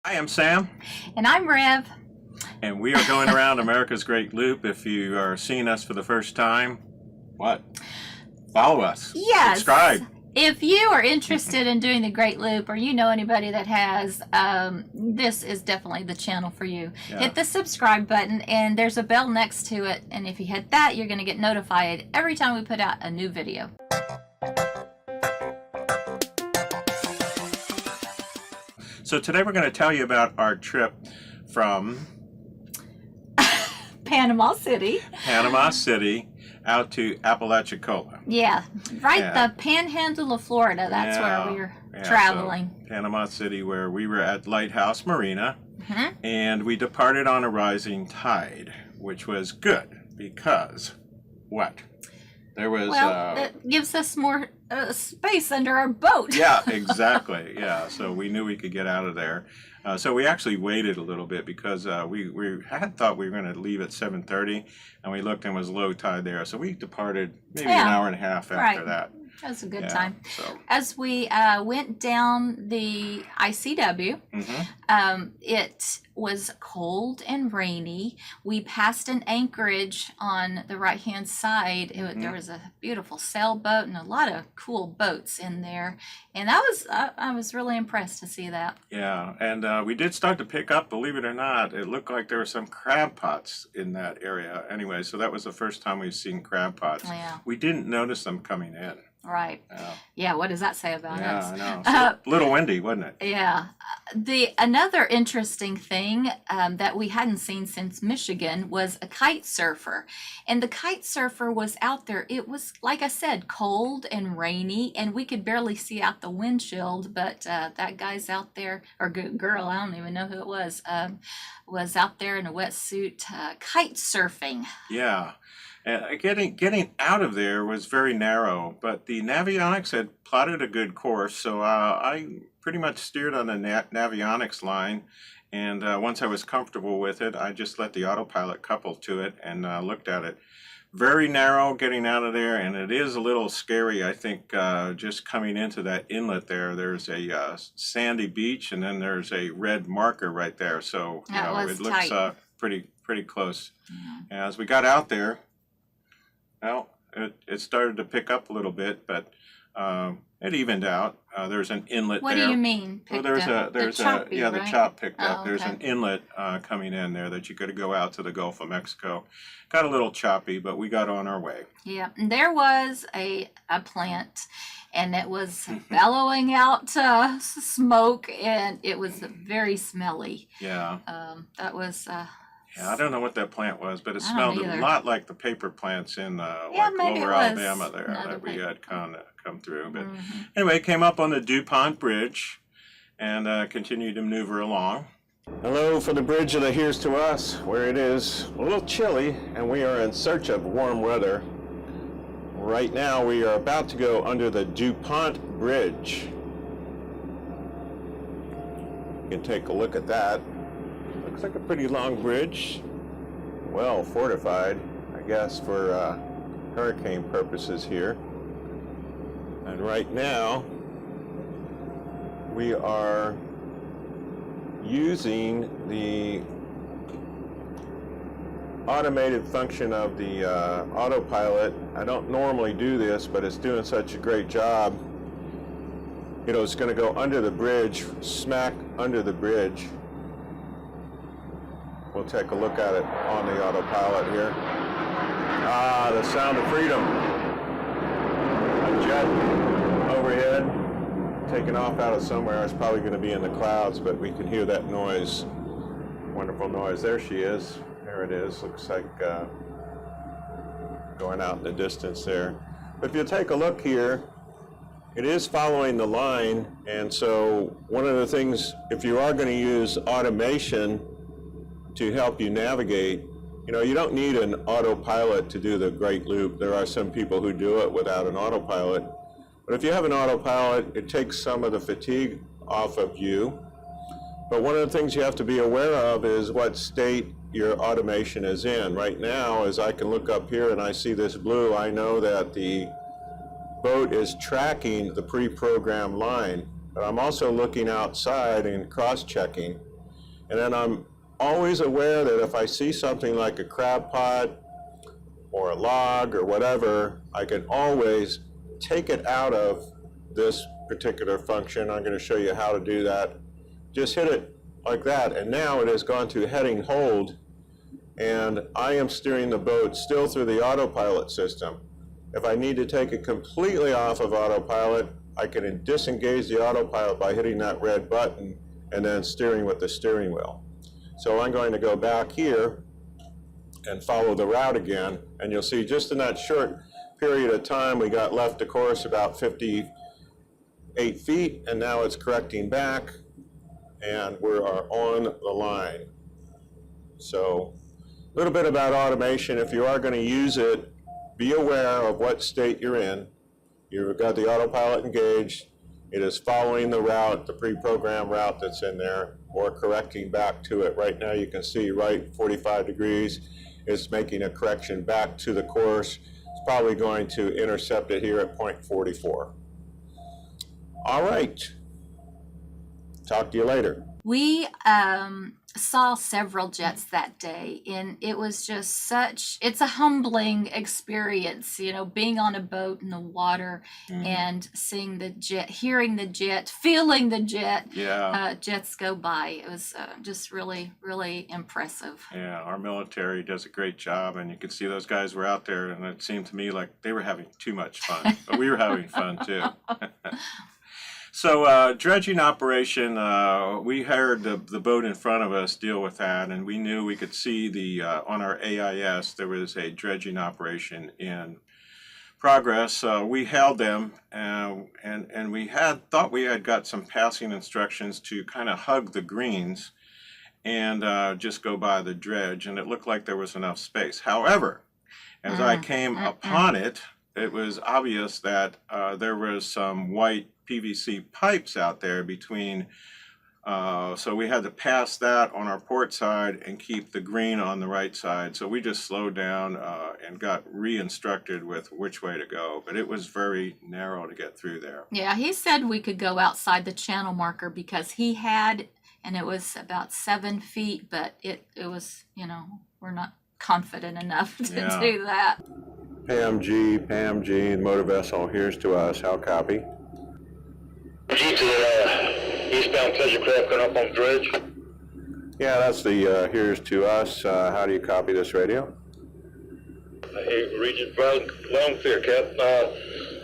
Hi, I'm Sam. And I'm Rev. And we are going around America's Great Loop. If you are seeing us for the first time, what? Follow us. Yes. Subscribe. If you are interested in doing the Great Loop, or you know anybody that has, this is definitely the channel for you. Yeah. Hit the subscribe button, and there's a bell next to it. And if you hit that, you're going to get notified every time we put out a new video. So today we're going to tell you about our trip from Panama City out to Apalachicola. Yeah, the panhandle of Florida. That's where we're traveling. So Panama City, where we were at Lighthouse Marina, and we departed on a rising tide, which was good because what? There was it gives us more space under our boat. Yeah, exactly. Yeah, so we knew we could get out of there. So we actually waited a little bit because we had thought we were going to leave at 7:30, and we looked and it was low tide there. So we departed maybe an hour and a half after that. That was a good time. So. As we went down the ICW, it was cold and rainy. We passed an anchorage on the right-hand side. There was a beautiful sailboat and a lot of cool boats in there. And I was really impressed to see that. Yeah, and we did start to pick up, believe it or not. It looked like there were some crab pots in that area. Anyway, so that was the first time we've seen crab pots. Yeah. We didn't notice them coming in. Right. Yeah, what does that say about us? Yeah, I know. So, a little windy, wasn't it? Yeah. Another interesting thing that we hadn't seen since Michigan was a kite surfer. And the kite surfer was out there. It was, like I said, cold and rainy, and we could barely see out the windshield, but that guy's out there, or girl, I don't even know who it was out there in a wetsuit kite surfing. Yeah. Getting out of there was very narrow, but the navionics had plotted a good course, so I pretty much steered on the navionics line, and once I was comfortable with it, I just let the autopilot couple to it and looked at it. Very narrow getting out of there, and it is a little scary, I think, just coming into that inlet there. There's a sandy beach, and then there's a red marker right there, so it looks pretty close. Yeah. As we got out there, well, it started to pick up a little bit, but it evened out. There's an inlet there. What do you mean? Well, there's the chop picked up. Okay. There's an inlet coming in there that you could go out to the Gulf of Mexico. Got a little choppy, but we got on our way. Yeah, and there was a plant, and it was bellowing out smoke, and it was very smelly. Yeah. That was. Yeah, I don't know what that plant was, but it smelled a lot like the paper plants in lower Alabama there that we had come through. But anyway, came up on the DuPont Bridge and continued to maneuver along. Hello for the bridge that adheres to us, where it is a little chilly, and we are in search of warm weather. Right now, we are about to go under the DuPont Bridge. You can take a look at that. Looks like a pretty long bridge, well fortified, I guess, for hurricane purposes here. And right now, we are using the automated function of the Autopilot. I don't normally do this, but it's doing such a great job. It's going to go under the bridge, smack under the bridge. We'll take a look at it on the autopilot here. Ah, the sound of freedom. A jet overhead, taking off out of somewhere. It's probably going to be in the clouds, but we can hear that noise. Wonderful noise. There she is. There it is. Looks like going out in the distance there. But if you take a look here, it is following the line, and so one of the things, if you are going to use automation to help you navigate, you don't need an autopilot to do the Great Loop. There are some people who do it without an autopilot. But if you have an autopilot, it takes some of the fatigue off of you. But one of the things you have to be aware of is what state your automation is in. Right now, as I can look up here and I see this blue, I know that the boat is tracking the pre-programmed line. But I'm also looking outside and cross-checking. And then I'm always aware that if I see something like a crab pot or a log or whatever, I can always take it out of this particular function. I'm going to show you how to do that. Just hit it like that, and now it has gone to heading hold, and I am steering the boat still through the autopilot system. If I need to take it completely off of autopilot, I can disengage the autopilot by hitting that red button and then steering with the steering wheel. So I'm going to go back here and follow the route again, and you'll see just in that short period of time we got left of course about 58 feet, and now it's correcting back and we are on the line. So a little bit about automation. If you are going to use it, be aware of what state you're in. You've got the autopilot engaged. It is following the route, the pre-programmed route that's in there, or correcting back to it. Right now you can see right 45 degrees. It's making a correction back to the course. It's probably going to intercept it here at point 44. All right. Talk to you later. We saw several jets that day, and it was just it's a humbling experience, you know, being on a boat in the water and seeing the jet, hearing the jet, feeling the jet, jets go by. It was just really, really impressive. Yeah, our military does a great job, and you could see those guys were out there, and it seemed to me like they were having too much fun, but we were having fun too. So dredging operation, we heard the boat in front of us deal with that, and we knew we could see on our AIS there was a dredging operation in progress. We hailed them, and we thought we had got some passing instructions to kind of hug the greens and just go by the dredge, and it looked like there was enough space. However, as I came upon it, it was obvious that there was some white PVC pipes out there between, so we had to pass that on our port side and keep the green on the right side. So we just slowed down and got re-instructed with which way to go, but it was very narrow to get through there. Yeah, he said we could go outside the channel marker because he had, and it was about 7 feet, but it was, you know, we're not confident enough to do that. Pam G, motor vessel, here's to us. How copy? G to the eastbound pleasure craft going up on the dredge. Yeah, that's the here's to us. How do you copy this radio? Hey, Regent, loud and clear, Cap.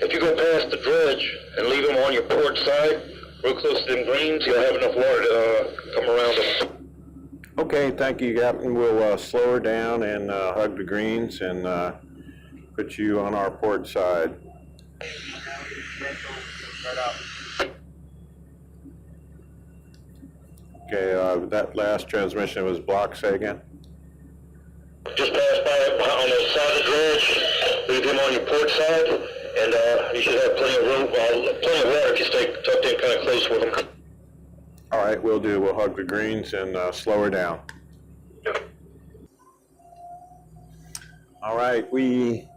If you go past the dredge and leave them on your port side, real close to them greens, you'll have enough water to come around them. Okay, thank you, Captain. We'll slow her down and hug the greens and put you on our port side. Okay, that last transmission was blocked, say again? Just pass by on the side of the dredge, leave him on your port side, and you should have plenty of room, plenty of water if you stay tucked in kind of close with him. All right, we'll do. We'll hug the greens and slow her down. Yep. All right, we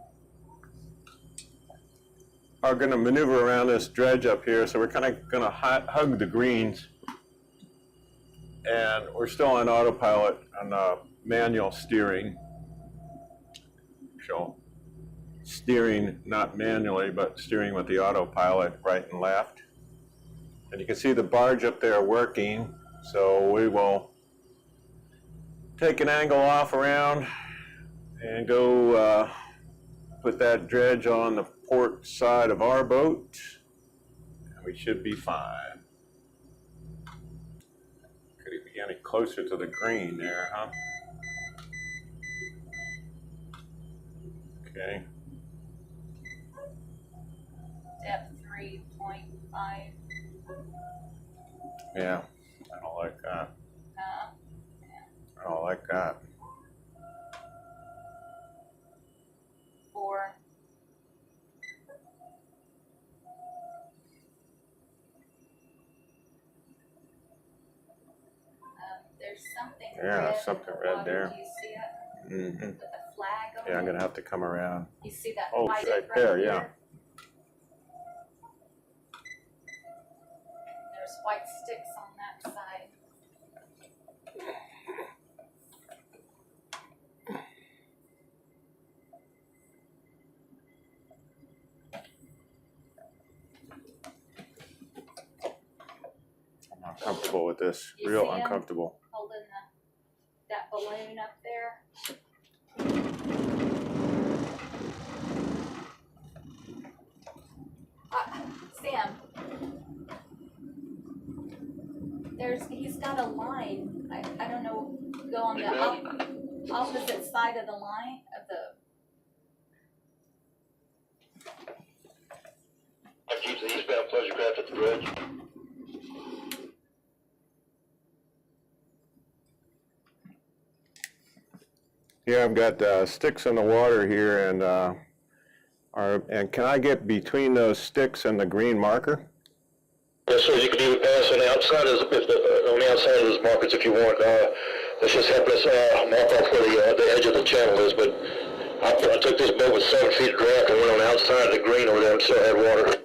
are going to maneuver around this dredge up here, so we're kind of going to hug the greens. And we're still on autopilot on manual steering. So steering not manually, but steering with the autopilot right and left. And you can see the barge up there working. So we will take an angle off around and go put that dredge on the port side of our boat. And we should be fine. Any closer to the green there, huh? Okay. Depth 3.5. Yeah, I don't like that. I don't like that. 4. There's something red. Yeah, something red there. Do you see it? Mm-hmm. With a flag on it? Yeah, I'm gonna have to come around. You see that Oh, white right there, here? yeah. There's white sticks on that side. uncomfortable with this. You Real see 'em? uncomfortable. Holding that balloon up there. Sam, he's got a line. I don't know. Go on the opposite side of the line of the. I keep the eastbound pleasure craft at the bridge. Yeah, I've got sticks in the water here, and can I get between those sticks and the green marker? Yes, sir. You can even pass on the outside on the outside of those markers if you want. Let's just help us mark off where the edge of the channel is. But I took this boat with 7 feet of draft and went on the outside of the green over there and still had water.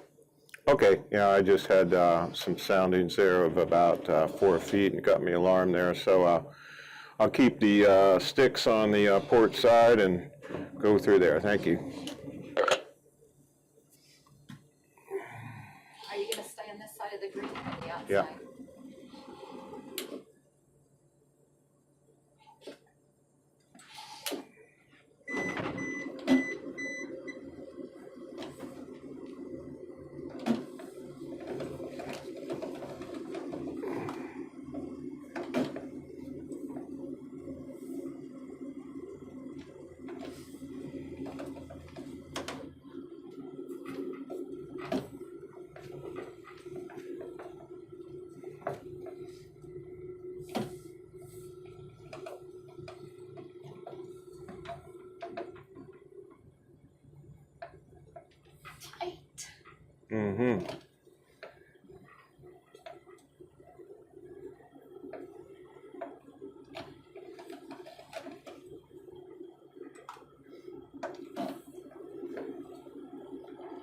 Okay, yeah, I just had some soundings there of about 4 feet and got me alarmed there. So I'll keep the sticks on the port side and go through there. Thank you. Are you gonna stay on this side of the green or the outside? Yeah. Tight. Mm-hmm.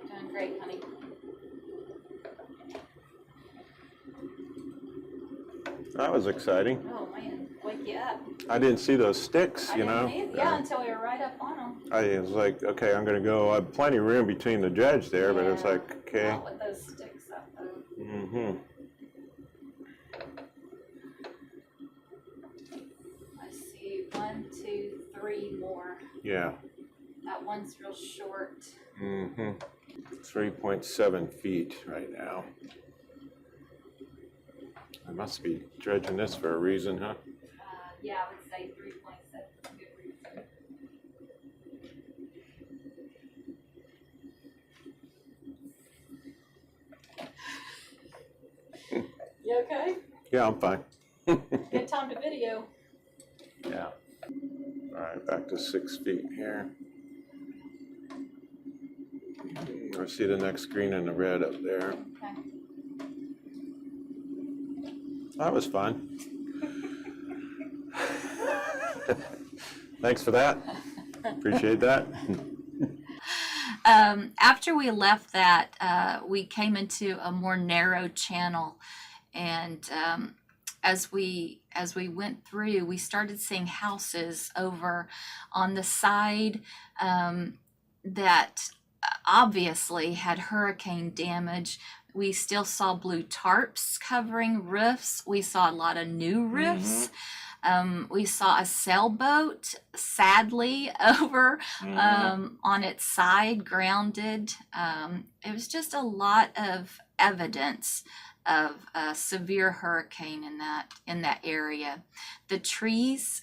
Doing great, honey. That was exciting. Oh man, wake you up. I didn't see those sticks, I you know. didn't either. Yeah, until we were right up on them. I was like, okay, I'm gonna go. I have plenty of room between the dredge there, but it's like, okay. Not with those sticks up though. Mm-hmm. I see 1, 2, 3 more. Yeah. That one's real short. Mm-hmm. 3.7 feet right now. I must be dredging this for a reason, huh? Yeah, I would say 3.7 is a good reason. You okay? Yeah, I'm fine. Good time to video. Yeah. All right, back to 6 feet here. I see the next green and the red up there. Okay. That was fun. Thanks for that. Appreciate that. After we left that, we came into a more narrow channel, and as we went through, we started seeing houses over on the side that obviously had hurricane damage. We still saw blue tarps covering roofs. We saw a lot of new roofs. We saw a sailboat, sadly, over on its side, grounded. It was just a lot of evidence of a severe hurricane in that area. The trees,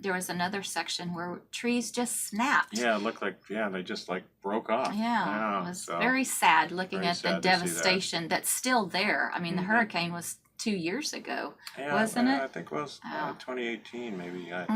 there was another section where trees just snapped. Yeah, it looked like, they just like broke off. Yeah, it was very sad looking very at the sad to see that. devastation that's still there. I mean, the hurricane was 2 years ago, wasn't it? I think it was 2018 maybe. Was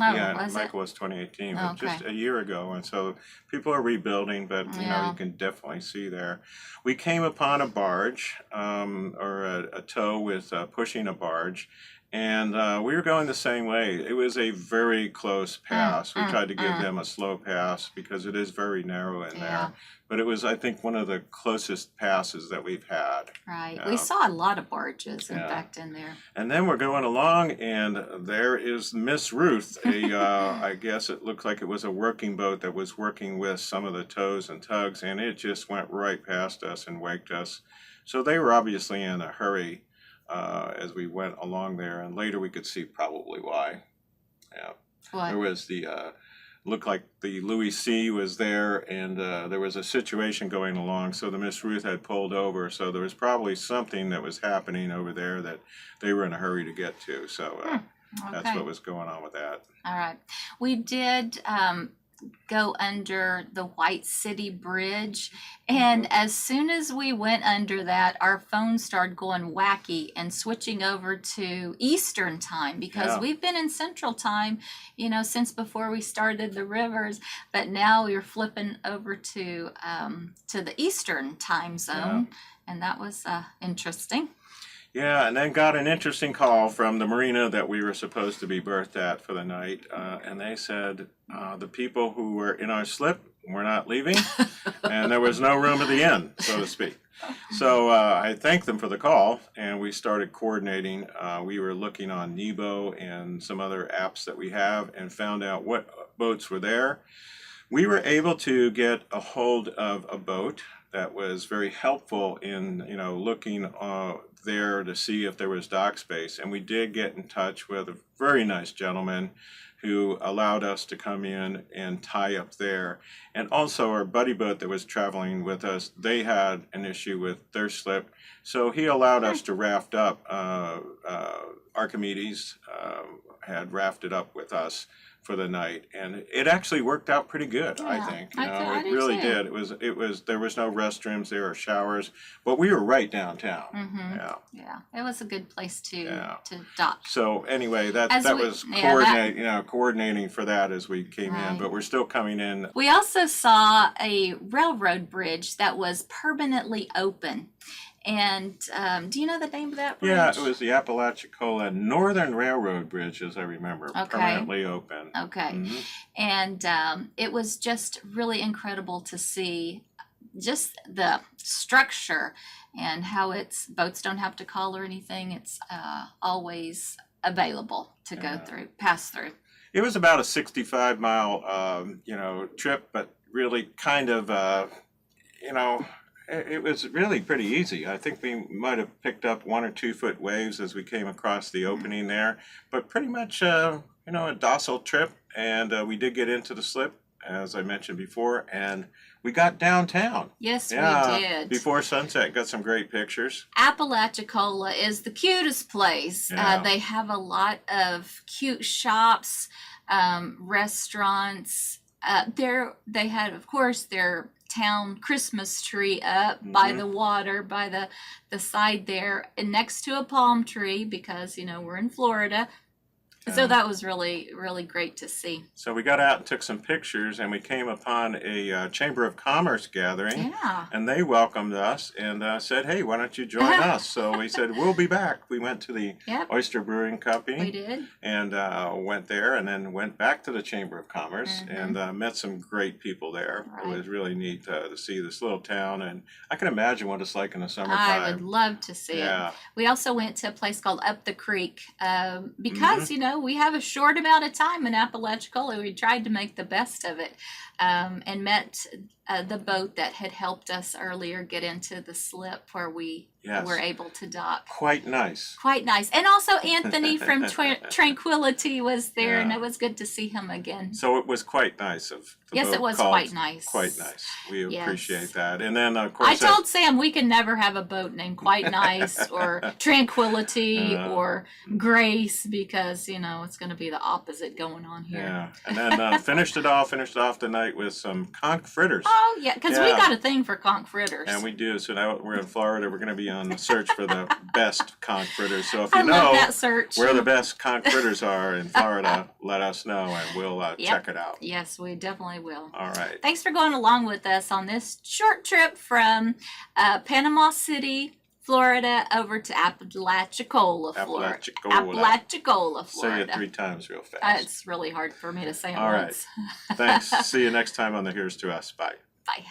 Michael it? was 2018, but Okay. just a year ago. And so people are rebuilding, but you know, you can definitely see there. We came upon a barge or a tow with pushing a barge. And we were going the same way. It was a very close pass. We tried to give them a slow pass because it is very narrow in there. But it was, I think, one of the closest passes that we've had. Right. Yeah. We saw a lot of barges, in fact, in there. And then we're going along, and there is Miss Ruth. I guess it looked like it was a working boat that was working with some of the tows and tugs, and it just went right past us and waked us. So they were obviously in a hurry. as we went along there, and later we could see probably why. Yeah, What? there was the looked like the Louis C was there, and there was a situation going along, so the Miss Ruth had pulled over, so there was probably something that was happening over there that they were in a hurry to get to, so that's Okay. what was going on with that. All right. We did go under the White City Bridge, and as soon as we went under that, our phone started going wacky and switching over to Eastern time, because Yeah. we've been in Central time, since before we started the rivers, but now we're flipping over to the Eastern time zone, and that was interesting. Yeah, and then got an interesting call from the marina that we were supposed to be berthed at for the night, and they said the people who were in our slip were not leaving, and there was no room at the inn, so to speak. So I thanked them for the call, and we started coordinating. We were looking on Nebo and some other apps that we have, and found out what boats were there. We were able to get a hold of a boat that was very helpful in looking there to see if there was dock space, and we did get in touch with a very nice gentleman who allowed us to come in and tie up there. And also our buddy boat that was traveling with us, they had an issue with their slip, so he allowed us to raft up. Archimedes had rafted up with us for the night, and it actually worked out pretty good. I Yeah, think I it do really too. did. It was there was no restrooms there or showers, but we were right downtown. Mm-hmm. Yeah, it was a good place to dock. So anyway, that was coordinating for that as we came in, but we're still coming in. We also saw a railroad bridge that was permanently open. And do you know the name of that bridge? Yeah, it was the Apalachicola Northern Railroad Bridge, as I remember, permanently open. Okay. Mm-hmm. And it was just really incredible to see just the structure and how boats don't have to call or anything. It's always available to go through, pass through. It was about a 65-mile, trip, but really kind of, it was really pretty easy. I think we might have picked up 1 or 2 foot waves as we came across the opening there, but pretty much, a docile trip. And we did get into the slip, as I mentioned before, and we got downtown. Yes, we did. Before sunset, got some great pictures. Apalachicola is the cutest place. Yeah. They have a lot of cute shops, restaurants. They had, of course, their town Christmas tree up by the water, by the side there, and next to a palm tree, because we're in Florida. So that was really, really great to see. So we got out and took some pictures, and we came upon a Chamber of Commerce gathering. Yeah. And they welcomed us and said, hey, why don't you join us? So we said, we'll be back. We went to the Oyster Brewing Company. We did. And went there, and then went back to the Chamber of Commerce and met some great people there. Right. It was really neat to see this little town, and I can imagine what it's like in the summertime. I would love to see it. We also went to a place called Up the Creek because, we have a short amount of time in Apalachicola. We tried to make the best of it, and met the boat that had helped us earlier get into the slip where we were able to dock. Quite nice. Quite nice. And also Anthony from Tranquility was there, and it was good to see him again. So it was quite nice of the Yes, boat it was called quite nice. Quite nice. We Yes. appreciate that. And then, of course, I told Sam we can never have a boat named Quite Nice or Tranquility or Grace, because, it's going to be the opposite going on here. Yeah. And then finished off the night with some conch fritters. Oh, yeah, because we got a thing for conch fritters. And we do. So now we're in Florida. We're going to be on the search for the best conch fritters. So if I you love know that search. where the best conch fritters are in Florida, let us know, and we'll check it out. Yes, we definitely will. All right. Thanks for going along with us on this short trip from Panama City, Florida, over to Apalachicola, Florida. Apalachicola, Florida. Say it 3 times real fast. It's really hard for me to say it All right. once. Thanks. See you next time on the Here's to Us. Bye. Bye.